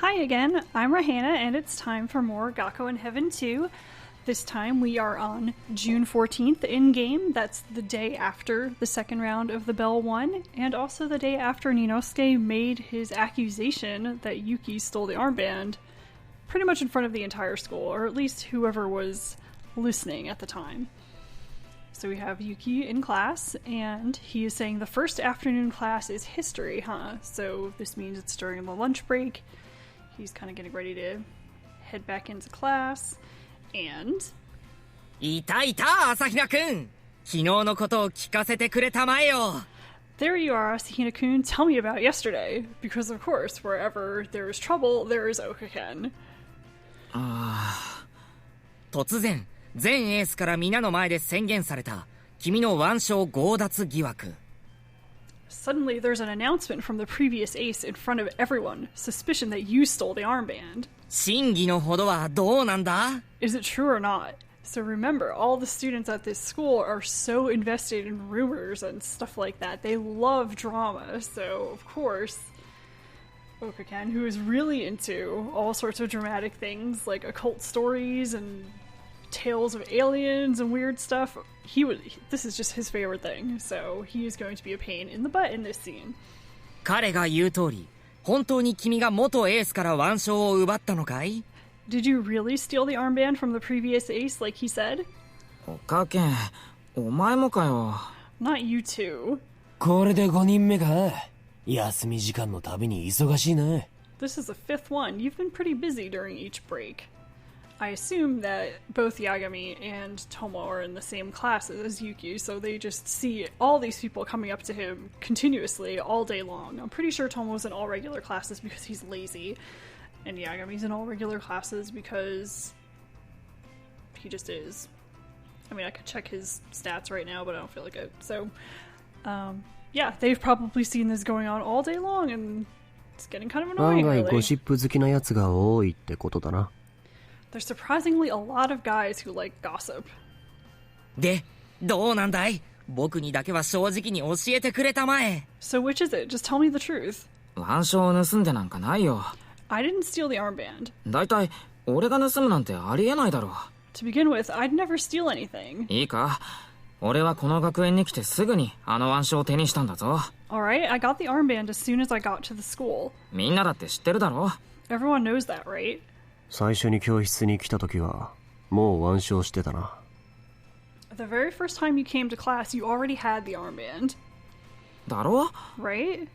Hi again, I'm Rahana, and it's time for more Gakuen Heaven 2. This time we are on June 14th in-game. That's the day after the second round of the Bell 1, and also the day after Ninosuke made his accusation that Yuki stole the armband, pretty much in front of the entire school, or at least whoever was listening at the time. So we have Yuki in class, and he is saying the first afternoon class is history, huh? So this means it's during the lunch break. He's kind of getting ready to head back into class, and... いたいた、朝比奈くん。昨日のことを聞かせてくれたまえよ。There you are, Asahina-kun. Tell me about yesterday. Because of course, wherever there is trouble, there is Okaken. 突然、全エースから皆の前で宣言された君の腕章強奪疑惑。Suddenly, there's an announcement from the previous ace in front of everyone. Suspicion that you stole the armband. 真偽のほどはどうなんだ? Is it true or not? So remember, all the students at this school are so invested in rumors and stuff like that. They love drama. So, of course, Okaken, who is really into all sorts of dramatic things like occult stories and tales of aliens and weird stuff, this is just his favorite thing, so he is going to be a pain in the butt in this scene. 彼が言う通り、本当に君が元エースから腕章を奪ったのかい? Did you really steal the armband from the previous ace, like he said? おかけん、お前もかよ。Not you too. これで5人目か。休み時間のたびに忙しいな。This is the fifth one. You've been pretty busy during each break. I assume that both Yagami and Tomo are in the same classes as Yuki, so they just see all these people coming up to him continuously all day long. I'm pretty sure Tomo's in all regular classes because he's lazy, and Yagami's in all regular classes because he just is. I mean, I could check his stats right now, but I don't feel like it. So, yeah, they've probably seen this going on all day long, and it's getting kind of annoying, 案外 really. ゴシップ好きなやつが多いってことだな。There's surprisingly a lot of guys who like gossip. で、どうなんだい? 僕にだけは正直に教えてくれたまえ。 So which is it? Just tell me the truth. 腕章を盗んでなんかないよ。I didn't steal the armband. だいたい俺が盗むなんてありえないだろ。To begin with, I'd never steal anything. いいか、俺はこの学園に来てすぐにあの腕章を手にしたんだぞ。Alright, I got the armband as soon as I got to the school. みんなだって知ってるだろ。 Everyone knows that, right? 最初に教室に来た時はもう腕章してたな。The very first time you came to class, you already had the armband. だろ? Right?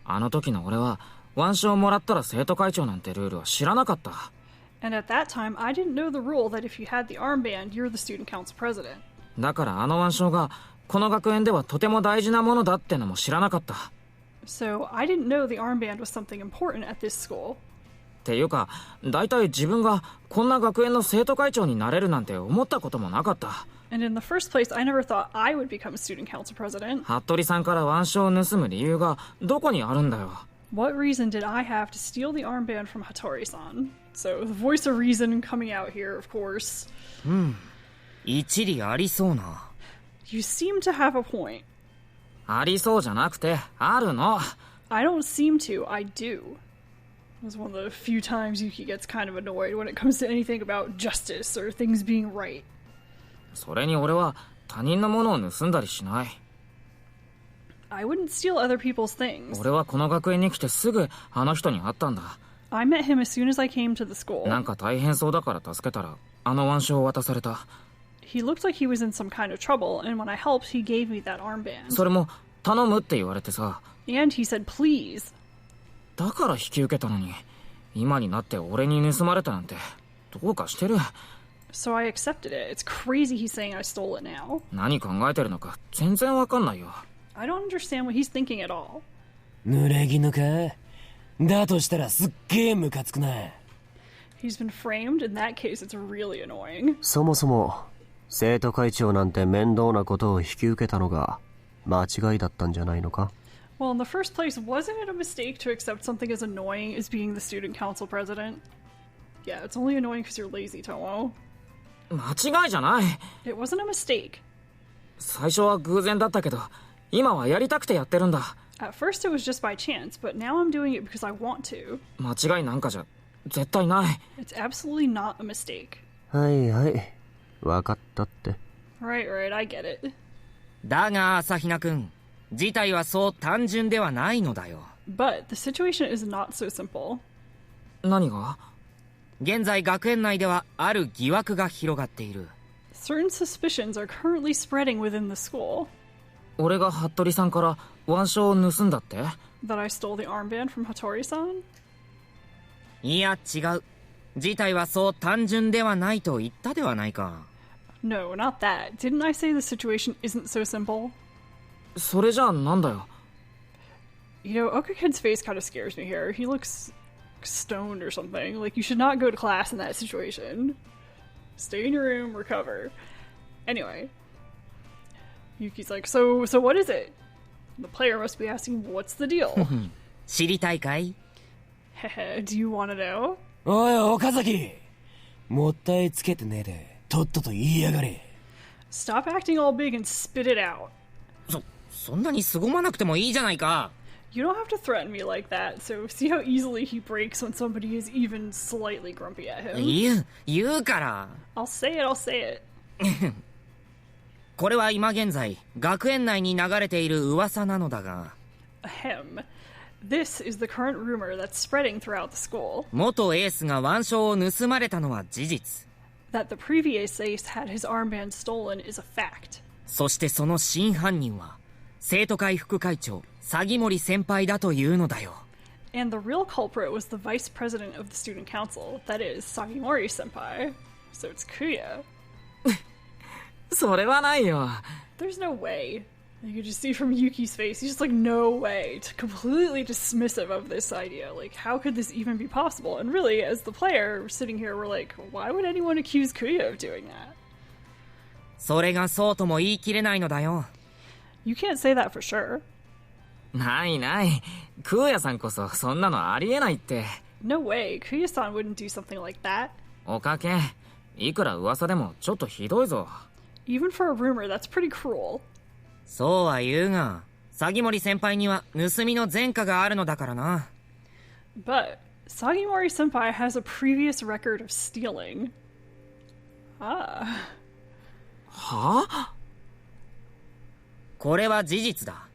あの時の俺は腕章もらったら生徒会長なんてルールは知らなかった。And at that time, I didn't know the rule that if you had the armband, you're the student council president. だからあの腕章がこの学園ではとても大事なものだってのも知らなかった。 So I didn't know the armband was something important at this school. っていうか、だいたい自分がこんな学園の生徒会長になれるなんて思ったこともなかった。And in the first place, I never thought I would become a student council president. 服部さんから腕章を盗む理由がどこにあるんだよ。What reason did I have to steal the armband from Hattori-san? So, the voice of reason coming out here, of course. 一理ありそうな。 You seem to have a point. ありそうじゃなくて、あるの。I don't seem to, I do. It was one of the few times Yuki gets kind of annoyed when it comes to anything about justice or things being right. それに俺は他人のものを盗んだりしない。 I wouldn't steal other people's things. 俺はこの学園に来てすぐあの人に会ったんだ。I met him as soon as I came to the school. なんか大変そうだから助けたら、あの腕章を渡された。He looked like he was in some kind of trouble, and when I helped, he gave me that armband. それも頼むって言われてさ。And he said, please. だから引き受けたのに、今になって俺に盗まれたなんて、どうかしてる。So I accepted it. It's crazy he's saying I stole it now. 何考えてるのか全然わかんないよ。I don't understand what he's thinking at all. 濡れ衣か。だとしたらすっげえムカつくな。He's been framed. In that case, it's really annoying. そもそも生徒会長なんて面倒なことを引き受けたのが間違いだったんじゃないのか。Well, in the first place, wasn't it a mistake to accept something as annoying as being the student council president? Yeah, it's only annoying because you're lazy, Tomo. 間違いじゃない。 It wasn't a mistake. 最初は偶然だったけど、今はやりたくてやってるんだ。At first it was just by chance, but now I'm doing it because I want to. 間違いなんかじゃ絶対ない。 It's absolutely not a mistake. はいはい。わかったって。Right, I get it. だが朝比奈くん、事態はそう単純ではないのだよ。But the situation is not so simple. 何が？現在学園内ではある疑惑が広がっている。Certain suspicions are currently spreading within the school. 俺が服部さんから腕章を盗んだって？ That I stole the armband from Hattori-san? いや違う。事態はそう単純ではないと言ったではないか。No, not that. Didn't I say the situation isn't so simple? それじゃあなんだよ。 You know, Okakid's face kind of scares me here. He looks stoned or something. Like, you should not go to class in that situation. Stay in your room, recover. Anyway. Yuki's like, so what is it? The player must be asking, what's the deal? 知りたいかい？ Hehe, do you want to know? おい岡崎、もったいつけてねえでとっとと言いやがれ。 Stop acting all big and spit it out. そんなに凄まなくてもいいじゃないか。 You don't have to threaten me like that, so see how easily he breaks when somebody is even slightly grumpy at him? 言うから。 I'll say it. これは今現在学園内に流れている噂なのだが。Ahem. This is the current rumor that's spreading throughout the school. 元エースが腕章を盗まれたのは事実。 That the previous ace had his armband stolen is a fact. そしてその真犯人は生徒会副会長鷺森先輩だというのだよ。 And the real culprit was the vice president of the student council, that is, Sagimori senpai. So it's Kuya. それはないよ。 There's no way. You could just see from Yuki's face, he's just like, no way. Completely dismissive of this idea. Like, how could this even be possible? And really, as the player sitting here, we're like, why would anyone accuse Kuya of doing that? それがそうとも言い切れないのだよ。 You can't say that for sure. ないない。空也さんこそそんなのありえないって。 No way. Kuya-san wouldn't do something like that. おかけ。いくら噂でもちょっとひどいぞ。 Even for a rumor, that's pretty cruel. そうは言うが、鷺森先輩には盗みの前科があるのだからな。 But Sagimori senpai has a previous record of stealing. Ah. はあ？これは事実だ。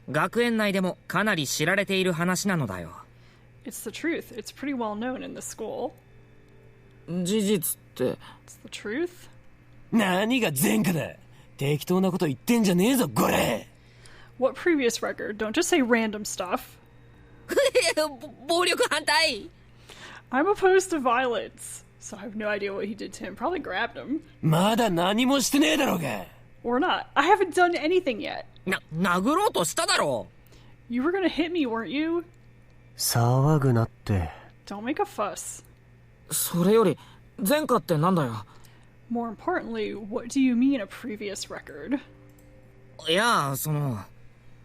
学園内でもかなり知られている話なのだよ。 It's the truth. It's pretty well known in the school. 事実って。 It's the truth? 何が前科だ。適当なこと言ってんじゃねえぞこれ。 What previous record? Don't just say random stuff. 暴力反対。 I'm opposed to violence, so I have no idea what he did to him. Probably grabbed him. まだ何もしてねえだろうが。 Or not. I haven't done anything yet. 殴ろうとしただろう。 You were gonna hit me, weren't you? 騒ぐなって。 Don't make a fuss. それより前科ってなんだよ。 More importantly, what do you mean a previous record? いや、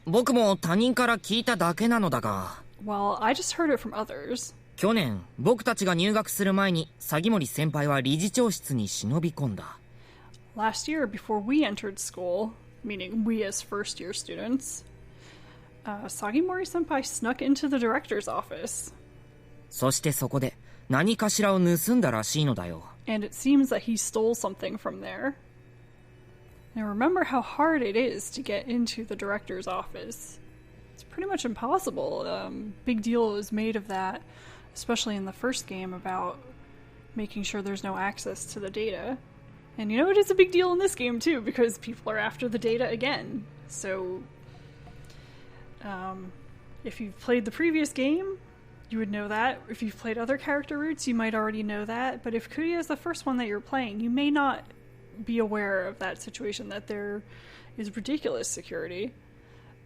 僕も他人から聞いただけなのだが。 Well, I just heard it from others. 去年、僕たちが入学する前に、鷺森先輩は理事長室に忍び込んだ。Last year, before we entered school, meaning we as first-year students, Sagimori senpai snuck into the director's office. そしてそこで、何かしらを盗んだらしいのだよ。And it seems that he stole something from there. Now remember how hard it is to get into the director's office. It's pretty much impossible. Big deal is made of that, especially in the first game, about making sure there's no access to the data. And you know, it is a big deal in this game too, because people are after the data again. So, if you've played the previous game, you would know that. If you've played other character routes, you might already know that. But if Kuya is the first one that you're playing, you may not be aware of that situation, that there is ridiculous security.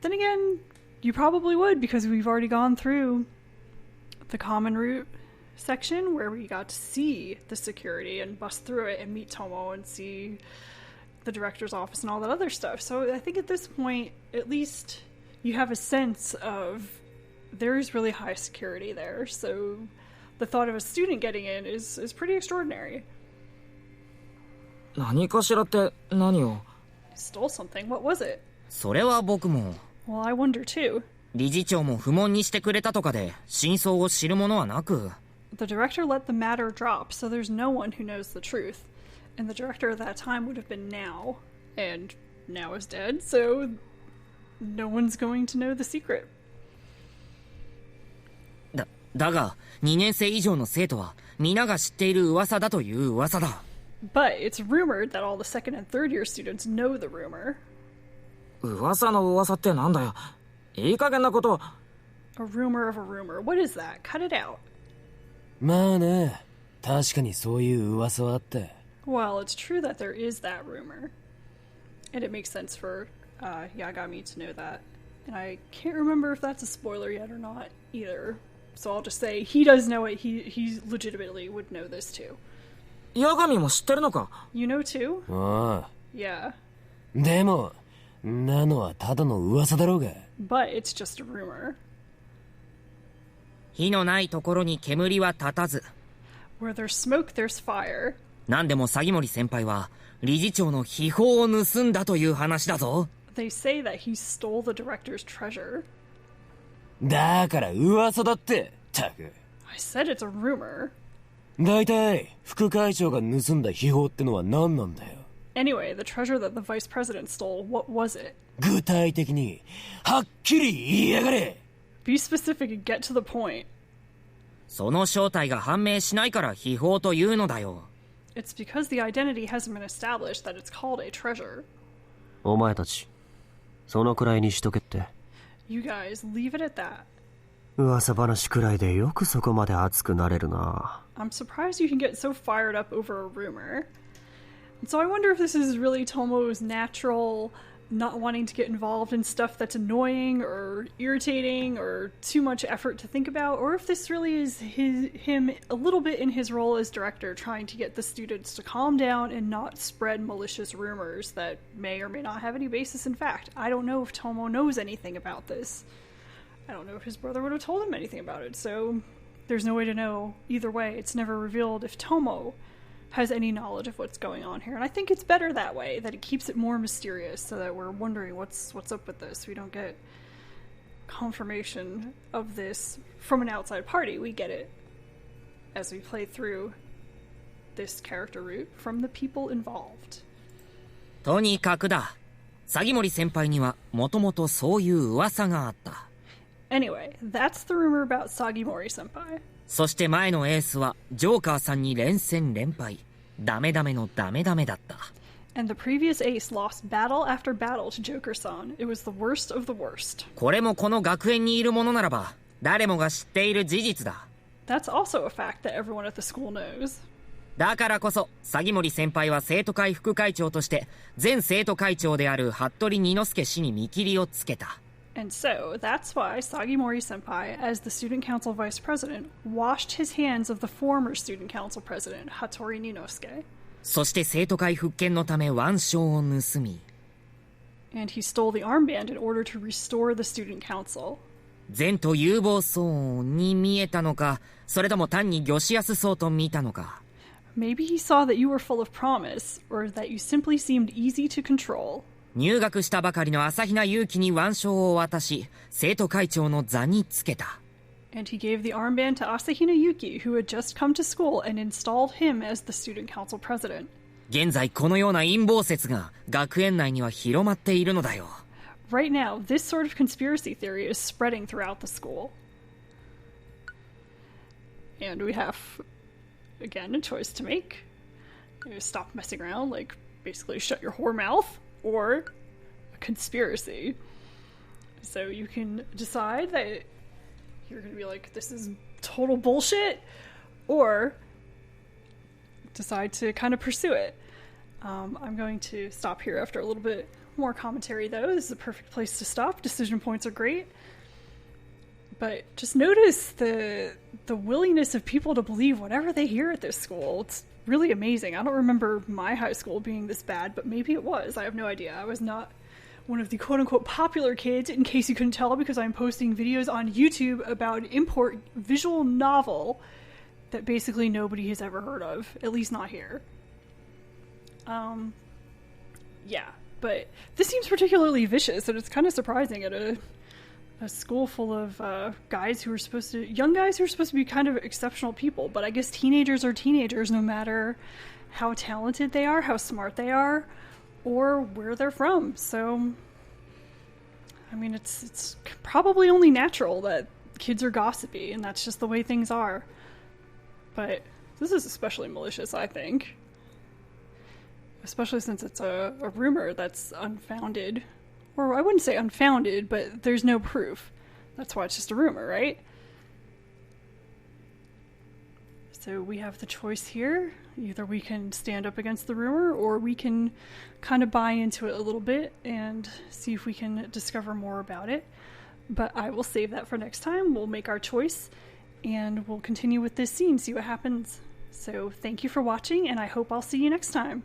Then again, you probably would, because we've already gone through the common route section where we got to see the security and bust through it and meet Tomo and see the director's office and all that other stuff. So I think at this point, at least you have a sense of there's really high security there. So the thought of a student getting in is pretty extraordinary. 何かしらって何を？ Stole something. What was it? それは僕も。Well, I wonder too. 理事長も不問にしてくれたとかで真相を知る者はなく。The director let the matter drop, so there's no one who knows the truth. And the director at that time would have been Now, and Now is dead, so no one's going to know the secret. だが、2年生以上の生徒は皆が知っている噂だという噂だ。But it's rumored that all the second and third year students know the rumor. 噂の噂ってなんだよ。いい加減なこと。A rumor of a rumor. What is that? Cut it out. まあね、確かにそういう噂はあって。Well, it's true that there is that rumor. And it makes sense for Yagami to know that. And I can't remember if that's a spoiler yet or not either. So I'll just say he does know it. He legitimately would know this too. ヤガミも知ってるのか？ You know too? ああ。Yeah. でも、なのはただの噂だろうが。But it's just a rumor. 火のないところに煙は立たず。Where there's smoke, there's fire. なんでも鷺森先輩は理事長の秘宝を盗んだという話だぞ。They say that he stole the director's treasure. だから噂だって、たく。I said it's a rumor. だいたい副会長が盗んだ秘宝ってのは何なんだよ。Anyway, the treasure that the vice president stole, what was it? 具体的にはっきり言いやがれ。Be specific and get to the point. その正体が判明しないから秘宝というのだよ。It's because the identity hasn't been established that it's called a treasure. お前たち、そのくらいにしとけって。You guys, leave it at that. 噂話くらいでよくそこまで熱くなれるな。I'm surprised you can get so fired up over a rumor. And so I wonder if this is really Tomo's natural not wanting to get involved in stuff that's annoying or irritating or too much effort to think about, or if this really is him a little bit in his role as director trying to get the students to calm down and not spread malicious rumors that may or may not have any basis in fact. I don't know if Tomo knows anything about this. I don't know if his brother would have told him anything about it, so there's no way to know. Either way, it's never revealed if Tomo has any knowledge of what's going on here. And I think it's better that way, that it keeps it more mysterious so that we're wondering what's up with this. We don't get confirmation of this from an outside party. We get it as we play through this character route from the people involved. とにかくだ。鷺森先輩にはもともとそういう噂があった。Anyway, that's the rumor about Sagimori senpai. そして前のエースはジョーカーさんに連戦連敗。ダメダメのダメダメだった。And the previous ace lost battle after battle to Joker-san. It was the worst of the worst. これもこの学園にいるものならば誰もが知っている事実だ。That's also a fact that everyone at the school knows. だからこそ鷺森先輩は生徒会副会長として前生徒会長である服部二之助氏に見切りをつけた。And so, that's why Sagimori senpai, as the student council vice president, washed his hands of the former student council president, Hattori Ninosuke. そして生徒会復権のため腕章を盗み。And he stole the armband in order to restore the student council. 前途有望そうに見えたのか、それとも単に魚しやすそうと見たのか。Maybe he saw that you were full of promise, or that you simply seemed easy to control. 入学したばかりの朝比奈勇気に腕章を渡し、生徒会長の座につけた。And he gave the armband to Asahina Yuki, who had just come to school, and installed him as the student council president. 現在このような陰謀説が学園内には広まっているのだよ。Right now, this sort of conspiracy theory is spreading throughout the school. And we have, again, a choice to make. You stop messing around, like, basically shut your whore mouth, or a conspiracy. So you can decide that you're going to be like, this is total bullshit, or decide to kind of pursue it. I'm going to stop here after a little bit more commentary, though. This is a perfect place to stop. Decision points are great. But just notice the willingness of people to believe whatever they hear at this school. It's really amazing. I don't remember my high school being this bad, but maybe it was. I have no idea. I was not one of the quote-unquote popular kids, in case you couldn't tell, because I'm posting videos on YouTube about an import visual novel that basically nobody has ever heard of, at least not here. Yeah, but this seems particularly vicious, and it's kind of surprising at a a school full of young guys who are supposed to be kind of exceptional people, but I guess teenagers are teenagers no matter how talented they are, how smart they are, or where they're from. So, I mean, it's probably only natural that kids are gossipy, and that's just the way things are. But this is especially malicious, I think. Especially since it's a rumor that's unfounded. Or I wouldn't say unfounded, but there's no proof. That's why it's just a rumor, right? So we have the choice here. Either we can stand up against the rumor, or we can kind of buy into it a little bit and see if we can discover more about it. But I will save that for next time. We'll make our choice, and we'll continue with this scene, see what happens. So thank you for watching, and I hope I'll see you next time.